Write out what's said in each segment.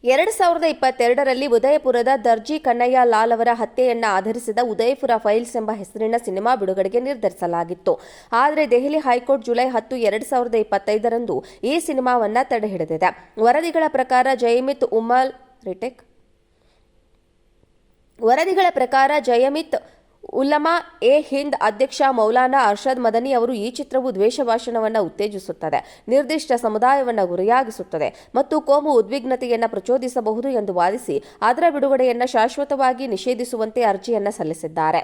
2022ರಲ್ಲಿ ಉದಯಪುರದ ದರ್ಜಿ ಕನ್ನಯ್ಯ ಲಾಲ್ ಅವರ ಹತ್ಯೆಯನ್ನ ಆಧರಿಸಿದ ಉದಯಪುರ ಫೈಲ್ಸ್ ಎಂಬ ಹೆಸರಿನ ಸಿನಿಮಾ ಬಿಡುಗಡೆಗೆ ನಿರ್ಧರಿಸಲಾಗಿತ್ತು. ಆದರೆ ದೆಹಲಿ ಹೈಕೋರ್ಟ್ ಜುಲೈ 10, 2025ರಂದು ಈ ಸಿನಿಮಾವನ್ನ ತಡೆಹಿಡಿದಿದೆ. ವರದಿಗಳ ಪ್ರಕಾರ ಜಯಮಿತ್ ಉಲಮಾ ಎ ಹಿಂದ್ ಅಧ್ಯಕ್ಷ ಮೌಲಾನಾ ಅರ್ಷದ್ ಮದನಿ ಅವರು ಈ ಚಿತ್ರವು ದ್ವೇಷ ಭಾಷಣವನ್ನು ಉತ್ತೇಜಿಸುತ್ತದೆ, ನಿರ್ದಿಷ್ಟ ಸಮುದಾಯವನ್ನು ಗುರಿಯಾಗಿಸುತ್ತದೆ ಮತ್ತು ಕೋಮು ಉದ್ವಿಗ್ನತೆಯನ್ನು ಪ್ರಚೋದಿಸಬಹುದು ಎಂದು ವಾದಿಸಿ ಅದರ ಬಿಡುಗಡೆಯನ್ನು ಶಾಶ್ವತವಾಗಿ ನಿಷೇಧಿಸುವಂತೆ ಅರ್ಜಿಯನ್ನು ಸಲ್ಲಿಸಿದ್ದಾರೆ.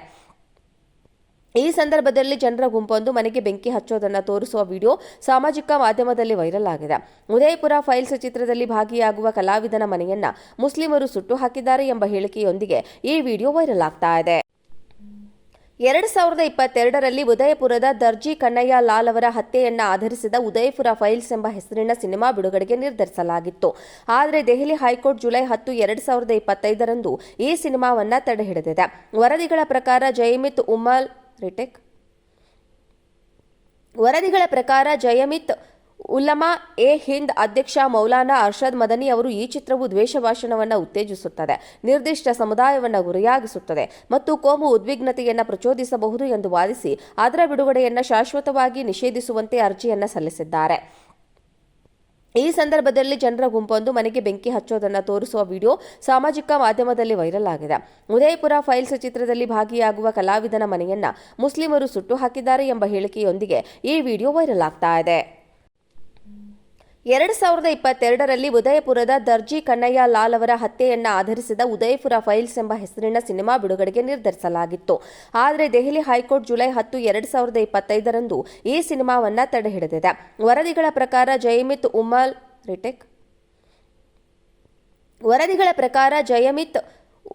ಈ ಸಂದರ್ಭದಲ್ಲಿ ಜನರ ಗುಂಪೊಂದು ಮನೆಗೆ ಬೆಂಕಿ ಹಚ್ಚೋದನ್ನು ತೋರಿಸುವ ವಿಡಿಯೋ ಸಾಮಾಜಿಕ ಮಾಧ್ಯಮದಲ್ಲಿ ವೈರಲ್ ಆಗಿದೆ. ಉದಯಪುರ ಫೈಲ್ಸ್ ಚಿತ್ರದಲ್ಲಿ ಭಾಗಿಯಾಗುವ ಕಲಾವಿದನ ಮನೆಯನ್ನ ಮುಸ್ಲಿಮರು ಸುಟ್ಟು ಹಾಕಿದ್ದಾರೆ ಎಂಬ ಹೇಳಿಕೆಯೊಂದಿಗೆ ಈ ವಿಡಿಯೋ ವೈರಲ್ ಆಗ್ತಾ ಇದೆ. 2022ರಲ್ಲಿ ಉದಯಪುರದ ದರ್ಜಿ ಕನ್ನಯ್ಯ ಲಾಲ್ ಅವರ ಹತ್ಯೆಯನ್ನ ಆಧರಿಸಿದ ಉದಯಪುರ ಫೈಲ್ಸ್ ಎಂಬ ಹೆಸರಿನ ಸಿನಿಮಾ ಬಿಡುಗಡೆಗೆ ನಿರ್ಧರಿಸಲಾಗಿತ್ತು. ಆದರೆ ದೆಹಲಿ ಹೈಕೋರ್ಟ್ ಜುಲೈ 10, 2025ರಂದು ಈ ಸಿನಿಮಾವನ್ನ ತಡೆಹಿಡಿದಿದೆ. ವರದಿಗಳ ಪ್ರಕಾರ ಜಯಮಿತ್ ಉಲಮಾ ಎ ಹಿಂದ್ ಅಧ್ಯಕ್ಷ ಮೌಲಾನಾ ಅರ್ಷದ್ ಮದನಿ ಅವರು ಈ ಚಿತ್ರವು ದ್ವೇಷ ಭಾಷಣವನ್ನು ಉತ್ತೇಜಿಸುತ್ತದೆ, ನಿರ್ದಿಷ್ಟ ಸಮುದಾಯವನ್ನು ಗುರಿಯಾಗಿಸುತ್ತದೆ ಮತ್ತು ಕೋಮು ಉದ್ವಿಗ್ನತೆಯನ್ನು ಪ್ರಚೋದಿಸಬಹುದು ಎಂದು ವಾದಿಸಿ ಅದರ ಬಿಡುಗಡೆಯನ್ನು ಶಾಶ್ವತವಾಗಿ ನಿಷೇಧಿಸುವಂತೆ ಅರ್ಜಿಯನ್ನು ಸಲ್ಲಿಸಿದ್ದಾರೆ. ಈ ಸಂದರ್ಭದಲ್ಲಿ ಜನರ ಗುಂಪೊಂದು ಮನೆಗೆ ಬೆಂಕಿ ಹಚ್ಚೋದನ್ನು ತೋರಿಸುವ ವಿಡಿಯೋ ಸಾಮಾಜಿಕ ಮಾಧ್ಯಮದಲ್ಲಿ ವೈರಲ್ ಆಗಿದೆ. ಉದಯಪುರ ಫೈಲ್ಸ್ ಚಿತ್ರದಲ್ಲಿ ಭಾಗಿಯಾಗುವ ಕಲಾವಿದನ ಮನೆಯನ್ನ ಮುಸ್ಲಿಮರು ಸುಟ್ಟು ಹಾಕಿದ್ದಾರೆ ಎಂಬ ಹೇಳಿಕೆಯೊಂದಿಗೆ ಈ ವಿಡಿಯೋ ವೈರಲ್ ಆಗ್ತಾ ಇದೆ. 2022ರಲ್ಲಿ ಉದಯಪುರದ ದರ್ಜಿ ಕನ್ನಯ್ಯ ಲಾಲ್ ಅವರ ಹತ್ಯೆಯನ್ನ ಆಧರಿಸಿದ ಉದಯಪುರ ಫೈಲ್ಸ್ ಎಂಬ ಹೆಸರಿನ ಸಿನಿಮಾ ಬಿಡುಗಡೆಗೆ ನಿರ್ಧರಿಸಲಾಗಿತ್ತು. ಆದರೆ ದೆಹಲಿ ಹೈಕೋರ್ಟ್ ಜುಲೈ 10, 2025ರಂದು ಈ ಸಿನಿಮಾವನ್ನ ತಡೆಹಿಡಿದಿದೆ. ವರದಿಗಳ ಪ್ರಕಾರ ಜಯಮಿತ್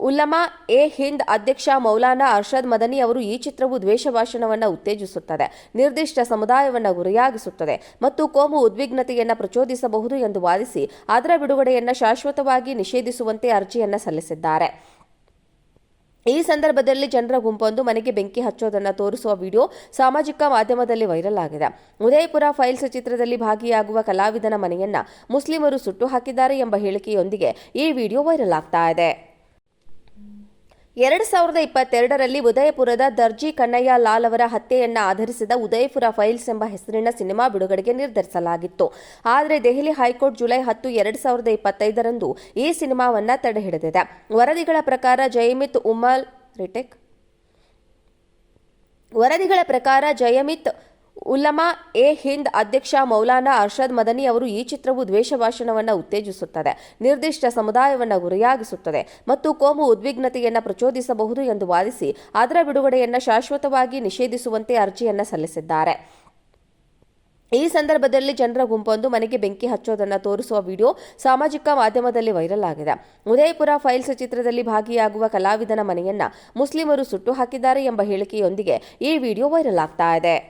ಉಲಮಾ ಎ ಹಿಂದ್ ಅಧ್ಯಕ್ಷ ಮೌಲಾನಾ ಅರ್ಷದ್ ಮದನಿ ಅವರು ಈ ಚಿತ್ರವು ದ್ವೇಷ ಭಾಷಣವನ್ನು ಉತ್ತೇಜಿಸುತ್ತದೆ, ನಿರ್ದಿಷ್ಟ ಸಮುದಾಯವನ್ನು ಗುರಿಯಾಗಿಸುತ್ತದೆ ಮತ್ತು ಕೋಮು ಉದ್ವಿಗ್ನತೆಯನ್ನು ಪ್ರಚೋದಿಸಬಹುದು ಎಂದು ವಾದಿಸಿ ಅದರ ಬಿಡುಗಡೆಯನ್ನು ಶಾಶ್ವತವಾಗಿ ನಿಷೇಧಿಸುವಂತೆ ಅರ್ಜಿಯನ್ನು ಸಲ್ಲಿಸಿದ್ದಾರೆ. ಈ ಸಂದರ್ಭದಲ್ಲಿ ಜನರ ಗುಂಪೊಂದು ಮನೆಗೆ ಬೆಂಕಿ ಹಚ್ಚೋದನ್ನು ತೋರಿಸುವ ವಿಡಿಯೋ ಸಾಮಾಜಿಕ ಮಾಧ್ಯಮದಲ್ಲಿ ವೈರಲ್ ಆಗಿದೆ. ಉದಯಪುರ ಫೈಲ್ಸ್ ಚಿತ್ರದಲ್ಲಿ ಭಾಗಿಯಾಗುವ ಕಲಾವಿದನ ಮನೆಯನ್ನ ಮುಸ್ಲಿಮರು ಸುಟ್ಟು ಹಾಕಿದ್ದಾರೆ ಎಂಬ ಹೇಳಿಕೆಯೊಂದಿಗೆ ಈ ವಿಡಿಯೋ ವೈರಲ್ ಆಗ್ತಾ ಇದೆ. 2022ರಲ್ಲಿ ಉದಯಪುರದ ದರ್ಜಿ ಕನ್ನಯ್ಯ ಲಾಲ್ ಅವರ ಹತ್ಯೆಯನ್ನ ಆಧರಿಸಿದ ಉದಯಪುರ ಫೈಲ್ಸ್ ಎಂಬ ಹೆಸರಿನ ಸಿನಿಮಾ ಬಿಡುಗಡೆಗೆ ನಿರ್ಧರಿಸಲಾಗಿತ್ತು. ಆದರೆ ದೆಹಲಿ ಹೈಕೋರ್ಟ್ ಜುಲೈ 10, 2025ರಂದು ಈ ಸಿನಿಮಾವನ್ನ ತಡೆಹಿಡಿದಿದೆ. ವರದಿಗಳ ಪ್ರಕಾರ ಜಯಮಿತ್ ಉಲಮಾ ಎ ಹಿಂದ್ ಅಧ್ಯಕ್ಷ ಮೌಲಾನಾ ಅರ್ಷದ್ ಮದನಿ ಅವರು ಈ ಚಿತ್ರವು ದ್ವೇಷ ಭಾಷಣವನ್ನು ಉತ್ತೇಜಿಸುತ್ತದೆ, ನಿರ್ದಿಷ್ಟ ಸಮುದಾಯವನ್ನು ಗುರಿಯಾಗಿಸುತ್ತದೆ ಮತ್ತು ಕೋಮು ಉದ್ವಿಗ್ನತೆಯನ್ನು ಪ್ರಚೋದಿಸಬಹುದು ಎಂದು ವಾದಿಸಿ ಅದರ ಬಿಡುಗಡೆಯನ್ನು ಶಾಶ್ವತವಾಗಿ ನಿಷೇಧಿಸುವಂತೆ ಅರ್ಜಿಯನ್ನು ಸಲ್ಲಿಸಿದ್ದಾರೆ. ಈ ಸಂದರ್ಭದಲ್ಲಿ ಜನರ ಗುಂಪೊಂದು ಮನೆಗೆ ಬೆಂಕಿ ಹಚ್ಚೋದನ್ನು ತೋರಿಸುವ ವಿಡಿಯೋ ಸಾಮಾಜಿಕ ಮಾಧ್ಯಮದಲ್ಲಿ ವೈರಲ್ ಆಗಿದೆ. ಉದಯಪುರ ಫೈಲ್ಸ್ ಚಿತ್ರದಲ್ಲಿ ಭಾಗಿಯಾಗುವ ಕಲಾವಿದನ ಮನೆಯನ್ನ ಮುಸ್ಲಿಮರು ಸುಟ್ಟು ಹಾಕಿದ್ದಾರೆ ಎಂಬ ಹೇಳಿಕೆಯೊಂದಿಗೆ ಈ ವಿಡಿಯೋ ವೈರಲ್ ಆಗ್ತಾ ಇದೆ.